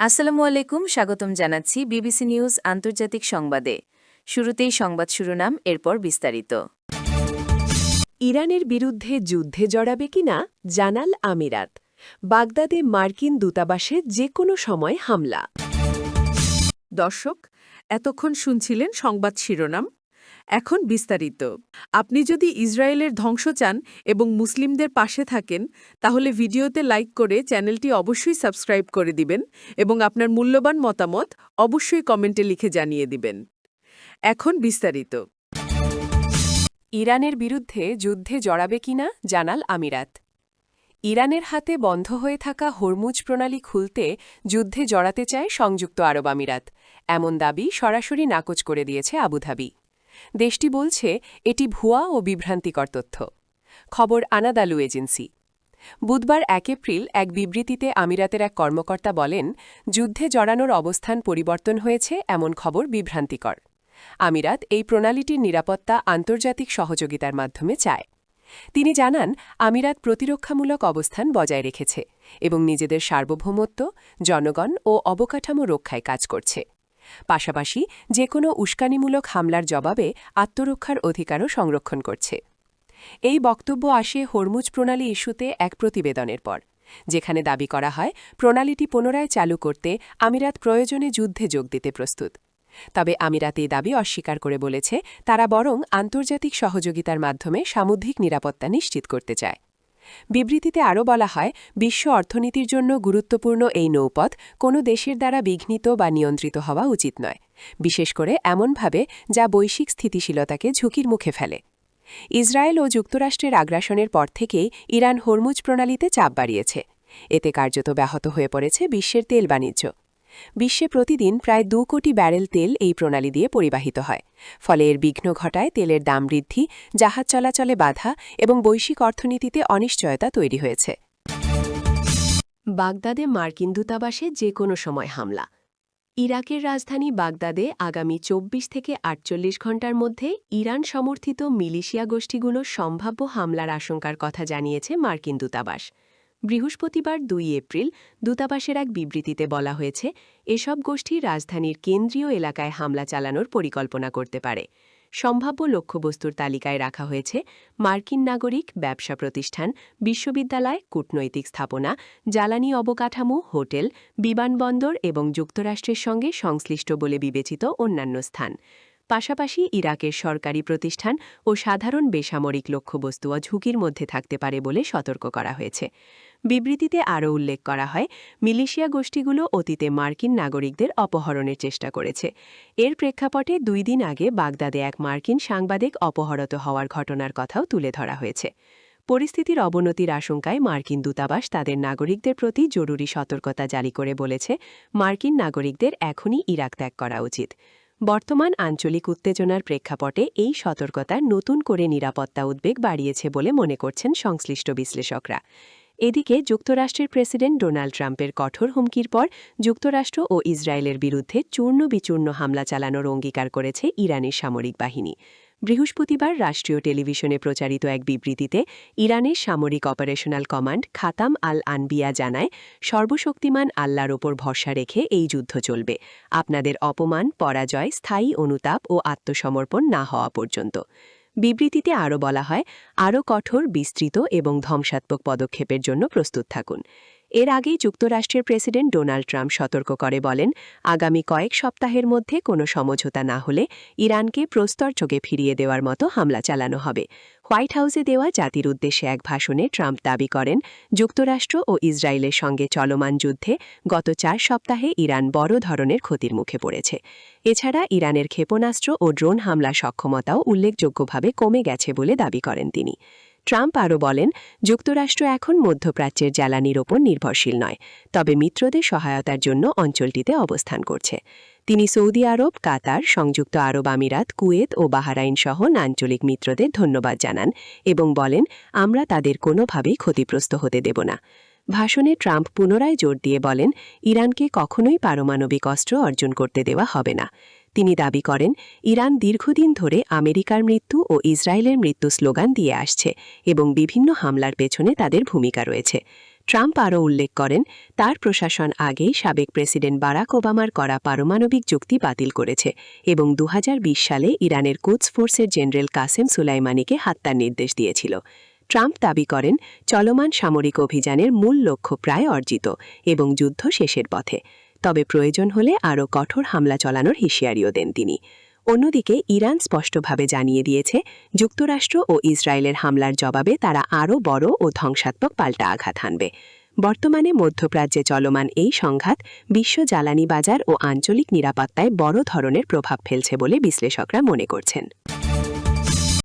আসসালামু আলাইকুম, স্বাগতম জানাচ্ছি বিবিসি নিউজ আন্তর্জাতিক সংবাদে। শুরুতেই সংবাদ শিরোনাম, এরপর বিস্তারিত। ইরানের বিরুদ্ধে যুদ্ধে জড়াবে কিনা জানাল আমিরাত। বাগদাদে মার্কিন দূতাবাসে যে কোনো সময় হামলা। দর্শক, এতক্ষণ শুনছিলেন সংবাদ শিরোনাম। এখন বিস্তারিত। আপনি যদি ইসরায়েলের ধ্বংস চান এবং মুসলিমদের পাশে থাকেন, তাহলে ভিডিওতে লাইক করে চ্যানেলটি অবশ্যই সাবস্ক্রাইব করে দিবেন এবং আপনার মূল্যবান মতামত অবশ্যই কমেন্টে লিখে জানিয়ে দিবেন। এখন বিস্তারিত। ইরানের বিরুদ্ধে যুদ্ধে জড়াবে কিনা জানাল আমিরাত। ইরানের হাতে বন্ধ হয়ে থাকা হরমুজ প্রণালী খুলতে যুদ্ধে জড়াতে চায় সংযুক্ত আরব আমিরাত, এমন দাবি সরাসরি নাকচ করে দিয়েছে আবুধাবি। দেশটি বলছে এটি ভুয়া ও বিভ্রান্তিকর তথ্য। খবর আনাদালু এজেন্সি। বুধবার ১ এপ্রিল এক বিবৃতিতে আমিরাতের এক কর্মকর্তা বলেন, যুদ্ধে জড়ানোর অবস্থান পরিবর্তন হয়েছে এমন খবর বিভ্রান্তিকর। আমিরাত এই প্রণালীটির নিরাপত্তা আন্তর্জাতিক সহযোগিতার মাধ্যমে চায়। তিনি জানান, আমিরাত প্রতিরক্ষামূলক অবস্থান বজায় রেখেছে এবং নিজেদের সার্বভৌমত্ব, জনগণ ও অবকাঠামো রক্ষায় কাজ করছে। পাশাপাশি যে কোনো উস্কানিমূলক হামলার জবাবে আত্মরক্ষার অধিকারও সংরক্ষণ করছে। এই বক্তব্য আসে হরমুজ প্রণালী ইস্যুতে এক প্রতিবেদনের পর, যেখানে দাবি করা হয় প্রণালীটি পুনরায় চালু করতে আমিরাত প্রয়োজনে যুদ্ধে যোগ দিতে প্রস্তুত। তবে আমিরাত এই দাবি অস্বীকার করে বলেছে, তারা বরং আন্তর্জাতিক সহযোগিতার মাধ্যমে সামুদ্রিক নিরাপত্তা নিশ্চিত করতে চায়। বিবৃতিতে আরও বলা হয়, বিশ্ব অর্থনীতির জন্য গুরুত্বপূর্ণ এই নৌপথ কোনো দেশের দ্বারা বিঘ্নিত বা নিয়ন্ত্রিত হওয়া উচিত নয়, বিশেষ করে এমনভাবে যা বৈশ্বিক স্থিতিশীলতাকে ঝুঁকির মুখে ফেলে। ইসরায়েল ও যুক্তরাষ্ট্রের আগ্রাসনের পর থেকেই ইরান হরমুজ প্রণালীতে চাপ বাড়িয়েছে। এতে কার্যত ব্যাহত হয়ে পড়েছে বিশ্বের তেল বাণিজ্য। বিশ্বে প্রতিদিন প্রায় ২ কোটি ব্যারেল তেল এই প্রণালী দিয়ে পরিবাহিত হয়, ফলে এর বিঘ্ন ঘটায় তেলের দাম বৃদ্ধি, জাহাজ চলাচলে বাধা এবং বৈশ্বিক অর্থনীতিতে অনিশ্চয়তা তৈরি হয়েছে। বাগদাদে মার্কিন দূতাবাসে যে কোনো সময় হামলা। ইরাকের রাজধানী বাগদাদে আগামী ২৪ থেকে ৪৮ ঘণ্টার মধ্যে ইরান সমর্থিত মিলিশিয়া গোষ্ঠীগুলোর সম্ভাব্য হামলার আশঙ্কার কথা জানিয়েছে মার্কিন দূতাবাস। বৃহস্পতিবার ২ এপ্রিল দূতাবাসের এক বিবৃতিতে বলা হয়েছে, এসব গোষ্ঠী রাজধানীর কেন্দ্রীয় এলাকায় হামলা চালানোর পরিকল্পনা করতে পারে। সম্ভাব্য লক্ষ্যবস্তুর তালিকায় রাখা হয়েছে মার্কিন নাগরিক, ব্যবসা প্রতিষ্ঠান, বিশ্ববিদ্যালয়, কূটনৈতিক স্থাপনা, জ্বালানি অবকাঠামো, হোটেল, বিমানবন্দর এবং যুক্তরাষ্ট্রের সঙ্গে সংশ্লিষ্ট বলে বিবেচিত অন্যান্য স্থান। পাশাপাশি ইরাকের সরকারি প্রতিষ্ঠান ও সাধারণ বেসামরিক লক্ষ্যবস্তুও ঝুঁকির মধ্যে থাকতে পারে বলে সতর্ক করা হয়েছে। বিবৃতিতে আরও উল্লেখ করা হয়, মিলিশিয়া গোষ্ঠীগুলো অতীতে মার্কিন নাগরিকদের অপহরণের চেষ্টা করেছে। এর প্রেক্ষাপটে ২ দিন আগে বাগদাদে এক মার্কিন সাংবাদিক অপহরত হওয়ার ঘটনার কথাও তুলে ধরা হয়েছে। পরিস্থিতির অবনতির আশঙ্কায় মার্কিন দূতাবাস তাদের নাগরিকদের প্রতি জরুরি সতর্কতা জারি করে বলেছে, মার্কিন নাগরিকদের এখনই ইরাক ত্যাগ করা উচিত। বর্তমান আঞ্চলিক উত্তেজনার প্রেক্ষাপটে এই সতর্কতা নতুন করে নিরাপত্তা উদ্বেগ বাড়িয়েছে বলে মনে করছেন সংশ্লিষ্ট বিশ্লেষকরা। এদিকে যুক্তরাষ্ট্রের প্রেসিডেন্ট ডোনাল্ড ট্রাম্পের কঠোর হুমকির পর যুক্তরাষ্ট্র ও ইসরায়েলের বিরুদ্ধে চূর্ণ বিচূর্ণ হামলা চালানোর অঙ্গীকার করেছে ইরানের সামরিক বাহিনী। বৃহস্পতিবার রাষ্ট্রীয় টেলিভিশনে প্রচারিত এক বিবৃতিতে ইরানের সামরিক অপারেশনাল কমান্ড খাতাম আল আনবিয়া জানায়, সর্বশক্তিমান আল্লাহর ওপর ভরসা রেখে এই যুদ্ধ চলবে, আপনাদের অপমান, পরাজয়, স্থায়ী অনুতাপ ও আত্মসমর্পণ না হওয়া পর্যন্ত। বিবৃতিতে আরও বলা হয়, আরও কঠোর, বিস্তৃত এবং ধ্বংসাত্মক পদক্ষেপের জন্য প্রস্তুত থাকুন। এর আগেই যুক্তরাষ্ট্রের প্রেসিডেন্ট ডোনাল্ড ট্রাম্প সতর্ক করে বলেন, আগামী কয়েক সপ্তাহের মধ্যে কোনো সমঝোতা না হলে ইরানকে প্রস্তরযোগে ফিরিয়ে দেওয়ার মতো হামলা চালানো হবে। হোয়াইট হাউসে দেওয়া জাতির উদ্দেশ্যে এক ভাষণে ট্রাম্প দাবি করেন, যুক্তরাষ্ট্র ও ইসরায়েলের সঙ্গে চলমান যুদ্ধে গত ৪ সপ্তাহে ইরান বড় ধরনের ক্ষতির মুখে পড়েছে। এছাড়া ইরানের ক্ষেপণাস্ত্র ও ড্রোন হামলা সক্ষমতাও উল্লেখযোগ্যভাবে কমে গেছে বলে দাবি করেন তিনি। ট্রাম্প আরও বলেন, যুক্তরাষ্ট্র এখন মধ্যপ্রাচ্যের জ্বালানির ওপর নির্ভরশীল নয়, তবে মিত্রদের সহায়তার জন্য অঞ্চলটিতে অবস্থান করছে। তিনি সৌদি আরব, কাতার, সংযুক্ত আরব আমিরাত, কুয়েত ও বাহরাইন সহ আঞ্চলিক মিত্রদের ধন্যবাদ জানান এবং বলেন, আমরা তাদের কোনোভাবেই ক্ষতিগ্রস্ত হতে দেব না। ভাষণে ট্রাম্প পুনরায় জোর দিয়ে বলেন, ইরানকে কখনোই পারমাণবিক অস্ত্র অর্জন করতে দেওয়া হবে না। তিনি দাবি করেন, ইরান দীর্ঘদিন ধরে আমেরিকার মৃত্যু ও ইসরায়েলের মৃত্যু স্লোগান দিয়ে আসছে এবং বিভিন্ন হামলার পেছনে তাদের ভূমিকা রয়েছে। ট্রাম্প আরও উল্লেখ করেন, তার প্রশাসন আগেই সাবেক প্রেসিডেন্ট বারাক ওবামার করা পারমাণবিক চুক্তি বাতিল করেছে এবং 2020 সালে ইরানের কুদস ফোর্সের জেনারেল কাসেম সুলাইমানিকে হত্যার নির্দেশ দিয়েছিল। ট্রাম্প দাবি করেন, চলমান সামরিক অভিযানের মূল লক্ষ্য প্রায় অর্জিত এবং যুদ্ধ শেষের পথে, তবে প্রয়োজন হলে আরও কঠোর হামলা চালানোর হুঁশিয়ারিও দেন তিনি। অন্যদিকে ইরান স্পষ্টভাবে জানিয়ে দিয়েছে, যুক্তরাষ্ট্র ও ইসরায়েলের হামলার জবাবে তারা আরও বড় ও ধ্বংসাত্মক পাল্টা আঘাত হানবে। বর্তমানে মধ্যপ্রাচ্যে চলমান এই সংঘাত বিশ্ব জ্বালানি বাজার ও আঞ্চলিক নিরাপত্তায় বড় ধরনের প্রভাব ফেলছে বলে বিশ্লেষকরা মনে করছেন।